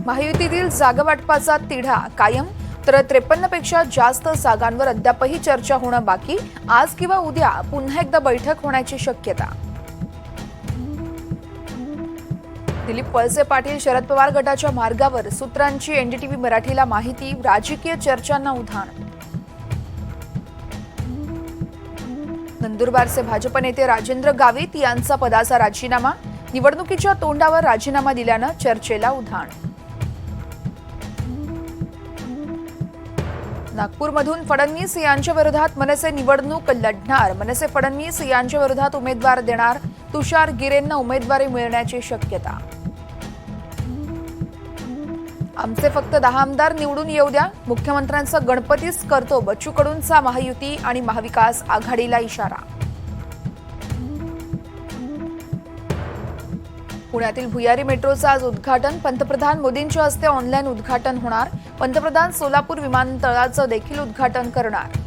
महायुतीतील जागावाटपाचा तिढा कायम, तर 53 पेक्षा जास्त जागांवर अद्यापही चर्चा होणं बाकी. आज किंवा उद्या पुन्हा एकदा बैठक होण्याची शक्यता. दिलीप वळसे पाटील शरद पवार गटाच्या मार्गावर सूत्रांची एनडीटीव्ही मराठीला माहिती. राजकीय चर्चांना उधाण. नंदुरबारचे भाजप नेते राजेंद्र गावित यांचा पदाचा राजीनामा. निवडणुकीच्या तोंडावर राजीनामा दिल्यानं चर्चेला उधाण. नागपूरमधून फडणवीस यांच्या विरोधात मनसे निवडणूक लढणार. मनसे फडणवीस यांच्या विरोधात उमेदवार देणार. तुषार गिरेंना उमेदवारी मिळण्याची शक्यता. आमचे फक्त 10 आमदार निवडून येऊ द्या. मुख्यमंत्र्यांचा गणपतीच करतो बच्चू कडूंचा महायुती आणि महाविकास आघाडीला इशारा. पुण्यातील भुयारी मेट्रोचं आज उद्घाटन. पंतप्रधान मोदींच्या हस्ते ऑनलाईन उद्घाटन होणार. पंतप्रधान सोलापूर विमानतळाचं देखील उद्घाटन करणार.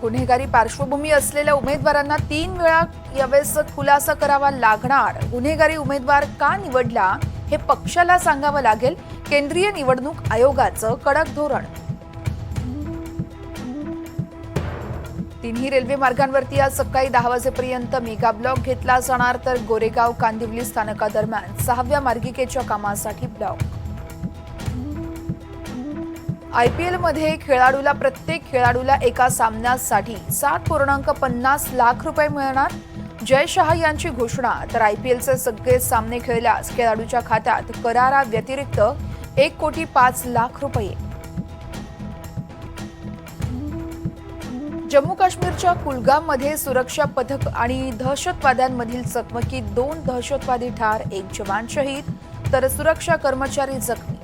गुन्हेगारी पार्श्वभूमी असलेल्या उमेदवारांना 3 वेळा यावेळेस खुलासा करावा लागणार. गुन्हेगारी उमेदवार का निवडला हे पक्षाला सांगावं लागेल. केंद्रीय निवडणूक आयोगाचं कडक धोरण. तिन्ही रेल्वे मार्गांवरती आज सकाळी 10 वाजेपर्यंत मेगा ब्लॉक घेतला जाणार. तर गोरेगाव कांदिवली स्थानकादरम्यान 6व्या मार्गिकेच्या कामासाठी ब्लॉक. आयपीएलमध्ये प्रत्येक खेळाडूला एका सामन्यासाठी 7.50 लाख रुपये मिळणार. जय शहा यांची घोषणा. तर आयपीएलचे सगळे सामने खेळल्यास खेळाडूच्या खात्यात कराराव्यतिरिक्त 1,05,00,000 रुपये. जम्मू काश्मीरच्या कुलगाममध्ये सुरक्षा पथक आणि दहशतवाद्यांमधील चकमकीत 2 दहशतवादी ठार, 1 जवान शहीद, तर सुरक्षा कर्मचारी जखमी.